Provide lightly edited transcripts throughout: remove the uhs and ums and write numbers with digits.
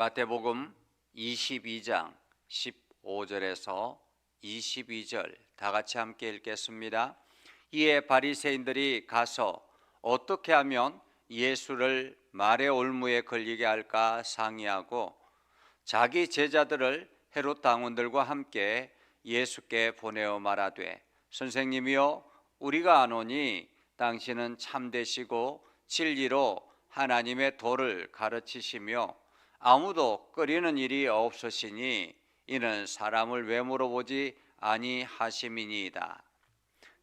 마태복음 22장 15절에서 22절 다 같이 함께 읽겠습니다. 이에 바리새인들이 가서 어떻게 하면 예수를 말의 올무에 걸리게 할까 상의하고 자기 제자들을 헤롯 당원들과 함께 예수께 보내어 말하되, 선생님이여, 우리가 아노니 당신은 참되시고 진리로 하나님의 도를 가르치시며 아무도 꺼리는 일이 없으시니 이는 사람을 외모로 보지 아니하심이니이다.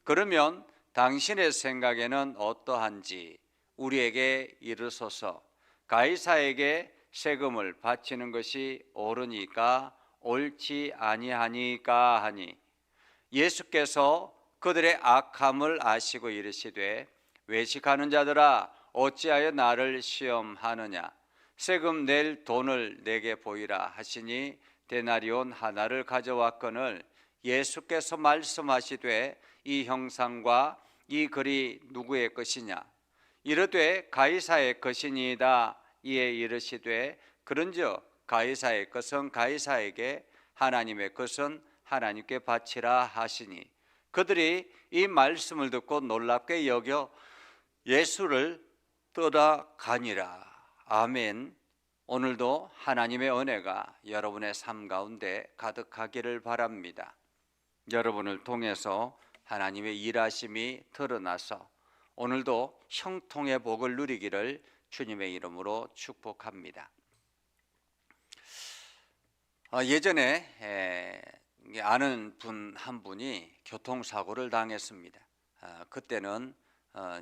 그러면 당신의 생각에는 어떠한지 우리에게 이르소서. 가이사에게 세금을 바치는 것이 옳으니까 옳지 아니하니까 하니, 예수께서 그들의 악함을 아시고 이르시되, 외식하는 자들아 어찌하여 나를 시험하느냐. 세금 낼 돈을 내게 보이라 하시니 데나리온 하나를 가져왔거늘 예수께서 말씀하시되, 이 형상과 이 글이 누구의 것이냐. 이르되 가이사의 것이니이다. 이에 이르시되, 그런즉 가이사의 것은 가이사에게, 하나님의 것은 하나님께 바치라 하시니, 그들이 이 말씀을 듣고 놀랍게 여겨 예수를 따라가니라. 아멘. 오늘도 하나님의 은혜가 여러분의 삶 가운데 가득하기를 바랍니다. 여러분을 통해서 하나님의 일하심이 드러나서 오늘도 형통의 복을 누리기를 주님의 이름으로 축복합니다. 예전에 아는 분 한 분이 교통사고를 당했습니다. 그때는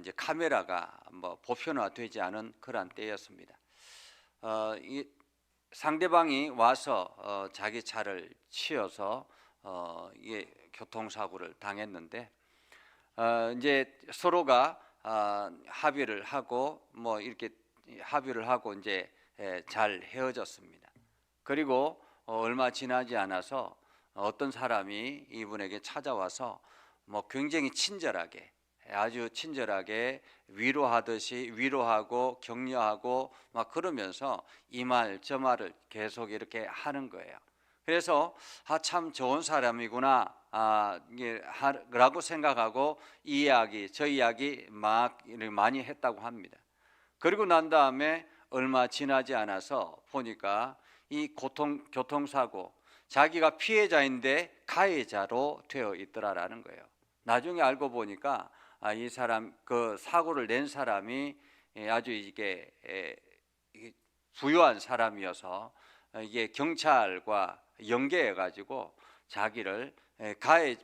이제 카메라가 보편화되지 않은 그런 때였습니다. 이 상대방이 와서 자기 차를 치어서 이게 교통사고를 당했는데, 이제 서로가 합의를 하고 이렇게 합의를 하고 이제 잘 헤어졌습니다. 그리고 얼마 지나지 않아서 어떤 사람이 이분에게 찾아와서 굉장히 친절하게, 아주 친절하게 위로하듯이 위로하고 격려하고 막 그러면서 이 말 저 말을 계속 이렇게 하는 거예요. 그래서 참 좋은 사람이구나 라고 생각하고 이 이야기 저 이야기 막 많이 했다고 합니다. 그리고 난 다음에 얼마 지나지 않아서 보니까 이 교통사고 자기가 피해자인데 가해자로 되어 있더라라는 거예요. 나중에 알고 보니까 이 사람, 그 사고를 낸 사람이 아주 이게 부유한 사람이어서 이게 경찰과 연계해 가지고 자기를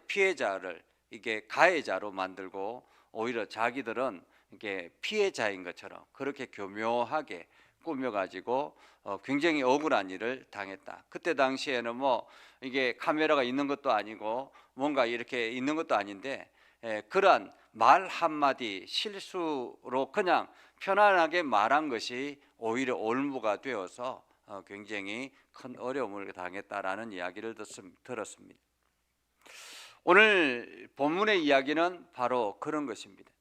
피해자를 이게 가해자로 만들고, 오히려 자기들은 이게 피해자인 것처럼 그렇게 교묘하게 꾸며가지고 굉장히 억울한 일을 당했다. 그때 당시에는 이게 카메라가 있는 것도 아니고 뭔가 이렇게 있는 것도 아닌데, 그러한 말 한마디 실수로 그냥 편안하게 말한 것이 오히려 올무가 되어서 굉장히 큰 어려움을 당했다라는 이야기를 들었습니다. 오늘 본문의 이야기는 바로 그런 것입니다.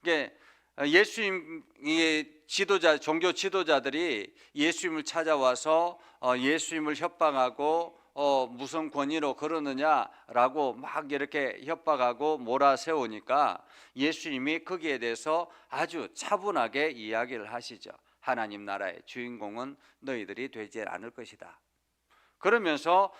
이게 예수님의 종교 지도자들이 예수님을 찾아와서 예수님을 협박하고 무슨 권위로 그러느냐라고 막 이렇게 협박하고 몰아세우니까 예수님이 거기에 대해서 아주 차분하게 이야기를 하시죠. 하나님 나라의 주인공은 너희들이 되지 않을 것이다. 그러면서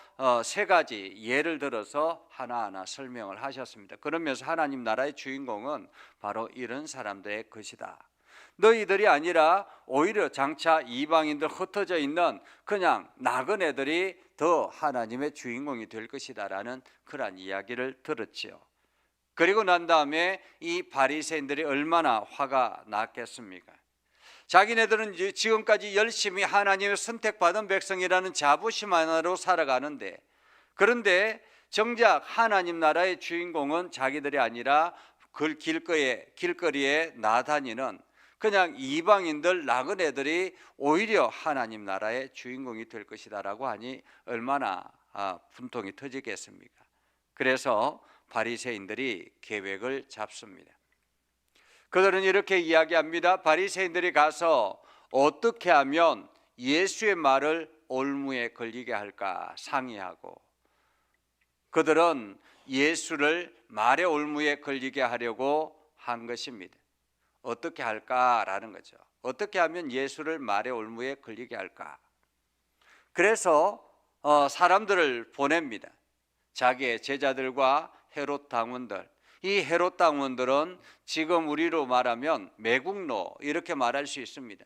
세 가지 예를 들어서 하나하나 설명을 하셨습니다. 그러면서 하나님 나라의 주인공은 바로 이런 사람들의 것이다. 너희들이 아니라 오히려 장차 이방인들 흩어져 있는 그냥 나그네들이 더 하나님의 주인공이 될 것이다 라는 그런 이야기를 들었지요. 그리고 난 다음에 이 바리새인들이 얼마나 화가 났겠습니까? 자기네들은 지금까지 열심히 하나님의 선택받은 백성이라는 자부심 하나로 살아가는데, 그런데 정작 하나님 나라의 주인공은 자기들이 아니라 길거리에 나다니는 그냥 이방인들 나그네들이 오히려 하나님 나라의 주인공이 될 것이다 라고 하니 얼마나 분통이 터지겠습니까? 그래서 바리새인들이 계획을 잡습니다. 그들은 이렇게 이야기합니다. 바리새인들이 가서 어떻게 하면 예수의 말을 올무에 걸리게 할까 상의하고, 그들은 예수를 말의 올무에 걸리게 하려고 한 것입니다. 어떻게 할까라는 거죠. 어떻게 하면 예수를 말의 올무에 걸리게 할까? 그래서 사람들을 보냅니다. 자기의 제자들과 헤롯 당원들. 이 헤롯 당원들은 지금 우리로 말하면 매국노 이렇게 말할 수 있습니다.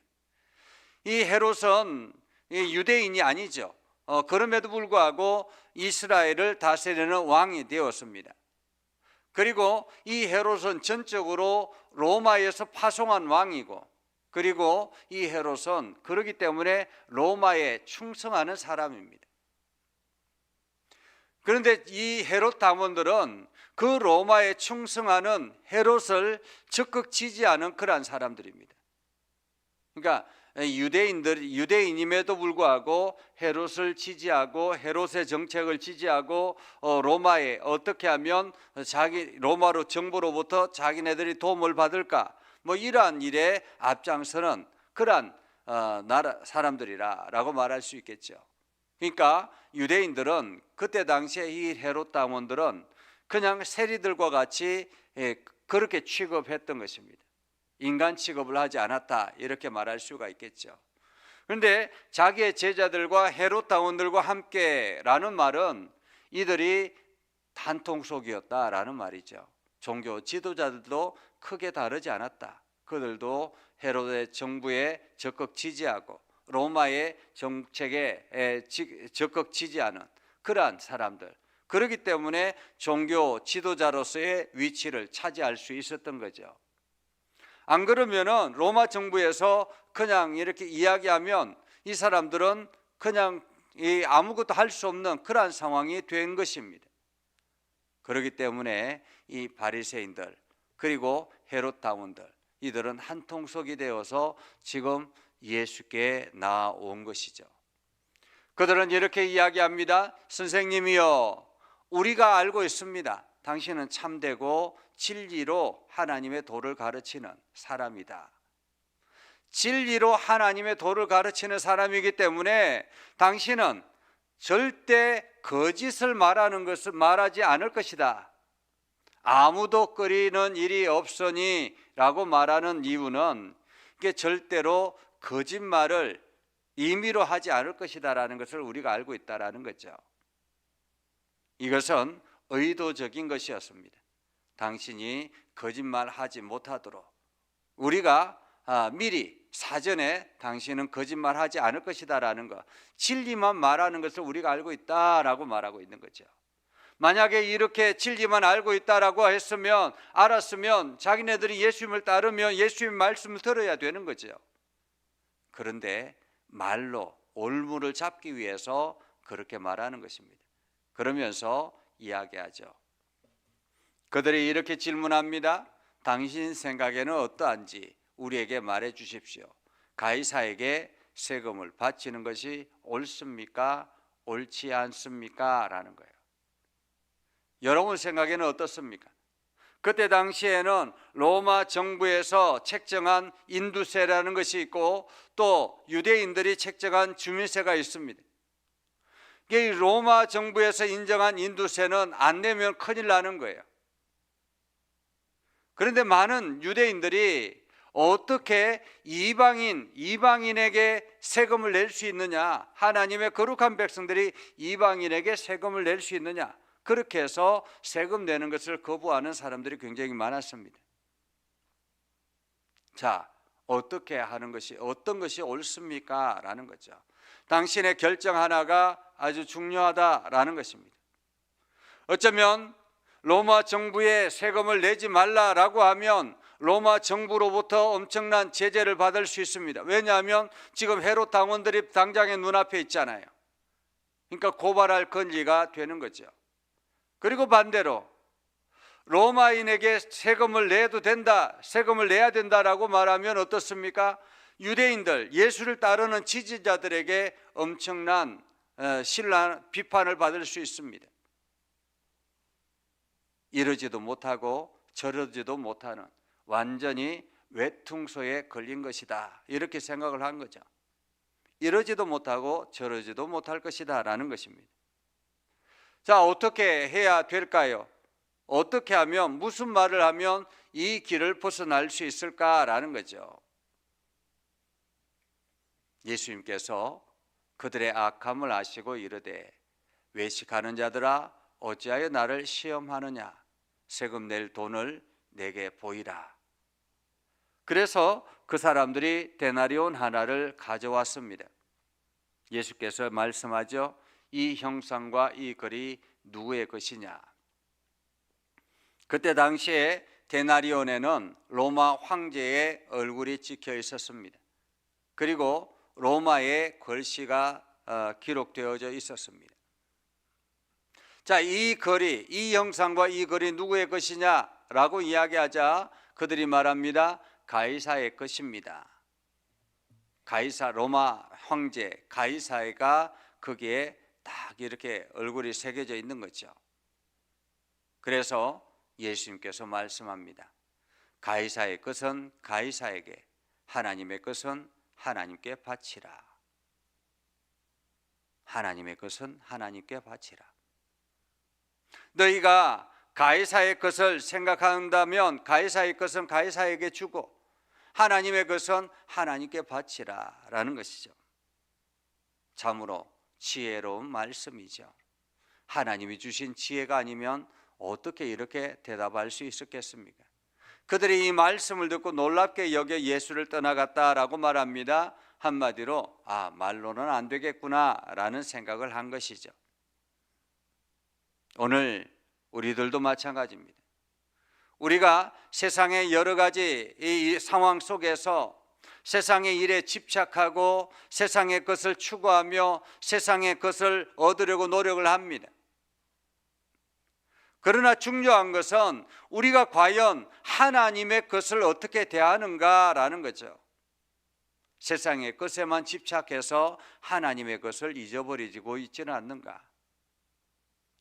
이 헤롯은 유대인이 아니죠. 그럼에도 불구하고 이스라엘을 다스리는 왕이 되었습니다. 그리고 이 헤롯은 전적으로 로마에서 파송한 왕이고, 그리고 이 헤롯은 그렇기 때문에 로마에 충성하는 사람입니다. 그런데 이 헤롯 당원들은 그 로마에 충성하는 헤롯을 적극 지지하는 그러한 사람들입니다. 그러니까 유대인임에도 불구하고 헤롯을 지지하고 헤롯의 정책을 지지하고 로마에 어떻게 하면 로마로 정부로부터 자기네들이 도움을 받을까, 뭐 이러한 일에 앞장서는 그러한 나라 사람들이라고 말할 수 있겠죠. 그러니까 유대인들은 그때 당시에 이 헤롯 당원들은 그냥 세리들과 같이 그렇게 취급했던 것입니다. 인간 취급을 하지 않았다 이렇게 말할 수가 있겠죠. 그런데 자기의 제자들과 헤롯 당원들과 함께라는 말은 이들이 한통속이었다라는 말이죠. 종교 지도자들도 크게 다르지 않았다. 그들도 헤롯의 정부에 적극 지지하고 로마의 정책에 적극 지지하는 그러한 사람들, 그렇기 때문에 종교 지도자로서의 위치를 차지할 수 있었던 거죠. 안 그러면은 로마 정부에서 그냥 이렇게 이야기하면 이 사람들은 그냥 아무것도 할 수 없는 그러한 상황이 된 것입니다. 그렇기 때문에 이 바리새인들 그리고 헤롯 당원들, 이들은 한통속이 되어서 지금 예수께 나온 것이죠. 그들은 이렇게 이야기합니다. 선생님이여, 우리가 알고 있습니다. 당신은 참되고 진리로 하나님의 도를 가르치는 사람이다. 진리로 하나님의 도를 가르치는 사람이기 때문에 당신은 절대 거짓을 말하지 않을 것이다. 아무도 끓이는 일이 없으니 라고 말하는 이유는 이게 절대로 거짓말을 임의로 하지 않을 것이다라는 것을 우리가 알고 있다라는 거죠. 이것은 의도적인 것이었습니다. 당신이 거짓말하지 못하도록 우리가 미리 사전에 당신은 거짓말하지 않을 것이다라는 것, 진리만 말하는 것을 우리가 알고 있다라고 말하고 있는 거죠. 만약에 이렇게 진리만 알고 있다라고 했으면, 알았으면 자기네들이 예수님을 따르면 예수님 말씀을 들어야 되는 거죠. 그런데 말로 올무를 잡기 위해서 그렇게 말하는 것입니다. 그러면서 이야기하죠. 그들이 이렇게 질문합니다. 당신 생각에는 어떠한지 우리에게 말해 주십시오. 가이사에게 세금을 바치는 것이 옳습니까? 옳지 않습니까? 라는 거예요. 여러분 생각에는 어떻습니까? 그때 당시에는 로마 정부에서 책정한 인두세라는 것이 있고 또 유대인들이 책정한 주민세가 있습니다. 이 로마 정부에서 인정한 인두세는 안 내면 큰일 나는 거예요. 그런데 많은 유대인들이 어떻게 이방인에게 세금을 낼 수 있느냐, 하나님의 거룩한 백성들이 이방인에게 세금을 낼 수 있느냐, 그렇게 해서 세금 내는 것을 거부하는 사람들이 굉장히 많았습니다. 자, 어떻게 하는 것이, 어떤 것이 옳습니까? 라는 거죠. 당신의 결정 하나가 아주 중요하다라는 것입니다. 어쩌면 로마 정부에 세금을 내지 말라라고 하면 로마 정부로부터 엄청난 제재를 받을 수 있습니다. 왜냐하면 지금 헤롯 당원들이 당장의 눈앞에 있잖아요. 그러니까 고발할 권리가 되는 거죠. 그리고 반대로 로마인에게 세금을 내도 된다, 세금을 내야 된다라고 말하면 어떻습니까? 유대인들, 예수를 따르는 지지자들에게 엄청난 비판을 받을 수 있습니다. 이러지도 못하고 저러지도 못하는 완전히 외퉁소에 걸린 것이다, 이렇게 생각을 한 거죠. 이러지도 못하고 저러지도 못할 것이다 라는 것입니다. 자, 어떻게 해야 될까요? 어떻게 하면, 무슨 말을 하면 이 길을 벗어날 수 있을까라는 거죠. 예수님께서 그들의 악함을 아시고 이르되 외식하는 자들아 어찌하여 나를 시험하느냐, 세금 낼 돈을 내게 보이라. 그래서 그 사람들이 데나리온 하나를 가져왔습니다. 예수께서 말씀하죠. 이 형상과 이 글이 누구의 것이냐. 그때 당시에 데나리온에는 로마 황제의 얼굴이 찍혀 있었습니다. 그리고 로마의 글씨가 기록되어져 있었습니다. 자, 이 글이, 이 형상과 이 글이 누구의 것이냐라고 이야기하자 그들이 말합니다. 가이사의 것입니다. 가이사, 로마 황제 가이사가 거기에 딱 이렇게 얼굴이 새겨져 있는 거죠. 그래서 예수님께서 말씀합니다. 가이사의 것은 가이사에게, 하나님의 것은 하나님께 바치라. 하나님의 것은 하나님께 바치라. 너희가 가이사의 것을 생각한다면 가이사의 것은 가이사에게 주고 하나님의 것은 하나님께 바치라 라는 것이죠. 참으로 지혜로운 말씀이죠. 하나님이 주신 지혜가 아니면 어떻게 이렇게 대답할 수 있었겠습니까? 그들이 이 말씀을 듣고 놀랍게 여겨 예수를 떠나갔다라고 말합니다. 한마디로 말로는 안 되겠구나 라는 생각을 한 것이죠. 오늘 우리들도 마찬가지입니다. 우리가 세상의 여러 가지 이 상황 속에서 세상의 일에 집착하고 세상의 것을 추구하며 세상의 것을 얻으려고 노력을 합니다. 그러나 중요한 것은 우리가 과연 하나님의 것을 어떻게 대하는가라는 거죠. 세상의 것에만 집착해서 하나님의 것을 잊어버리고 있지는 않는가?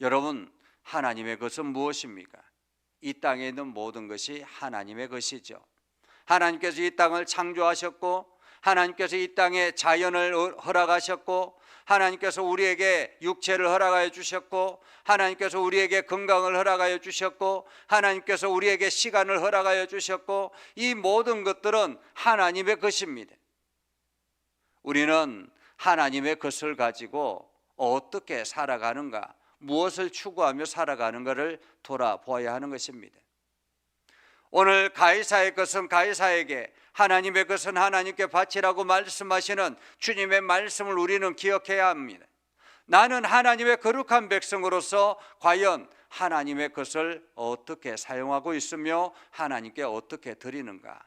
여러분, 하나님의 것은 무엇입니까? 이 땅에 있는 모든 것이 하나님의 것이죠. 하나님께서 이 땅을 창조하셨고 하나님께서 이 땅에 자연을 허락하셨고 하나님께서 우리에게 육체를 허락하여 주셨고 하나님께서 우리에게 건강을 허락하여 주셨고 하나님께서 우리에게 시간을 허락하여 주셨고 이 모든 것들은 하나님의 것입니다. 우리는 하나님의 것을 가지고 어떻게 살아가는가, 무엇을 추구하며 살아가는가를 돌아보아야 하는 것입니다. 오늘 가이사의 것은 가이사에게, 하나님의 것은 하나님께 바치라고 말씀하시는 주님의 말씀을 우리는 기억해야 합니다. 나는 하나님의 거룩한 백성으로서 과연 하나님의 것을 어떻게 사용하고 있으며 하나님께 어떻게 드리는가?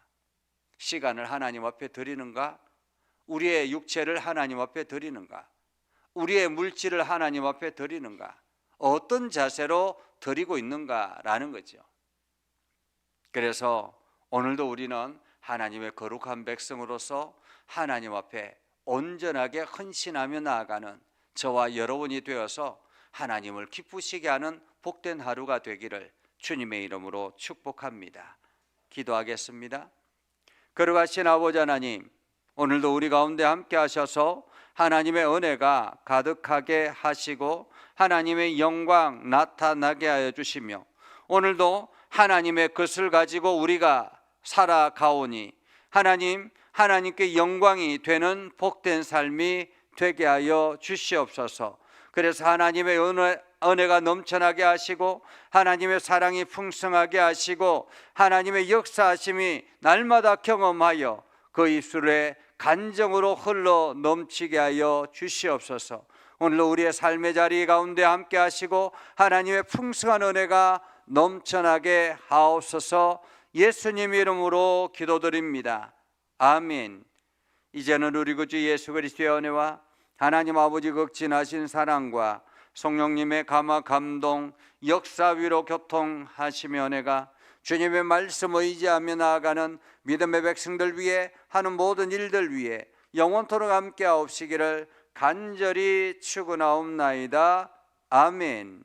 시간을 하나님 앞에 드리는가? 우리의 육체를 하나님 앞에 드리는가? 우리의 물질을 하나님 앞에 드리는가? 어떤 자세로 드리고 있는가라는 거죠. 그래서 오늘도 우리는 하나님의 거룩한 백성으로서 하나님 앞에 온전하게 헌신하며 나아가는 저와 여러분이 되어서 하나님을 기쁘시게 하는 복된 하루가 되기를 주님의 이름으로 축복합니다. 기도하겠습니다. 거룩하신 아버지 하나님, 오늘도 우리 가운데 함께 하셔서 하나님의 은혜가 가득하게 하시고 하나님의 영광 나타나게 하여 주시며 오늘도 하나님의 것을 가지고 우리가 살아가오니 하나님께 영광이 되는 복된 삶이 되게 하여 주시옵소서. 그래서 하나님의 은혜가 넘쳐나게 하시고 하나님의 사랑이 풍성하게 하시고 하나님의 역사하심이 날마다 경험하여 그 입술에 간정으로 흘러 넘치게 하여 주시옵소서. 오늘도 우리의 삶의 자리 가운데 함께 하시고 하나님의 풍성한 은혜가 넘쳐나게 하옵소서. 예수님 이름으로 기도드립니다. 아멘. 이제는 우리 구주 예수 그리스도의 은혜와 하나님 아버지 극진하신 사랑과 성령님의 감화 감동 역사 위로 교통하시며 은혜가 주님의 말씀 의지하며 나아가는 믿음의 백성들 위해 하는 모든 일들 위해 영원토록 함께 하옵시기를 간절히 축원하옵나이다. 아멘.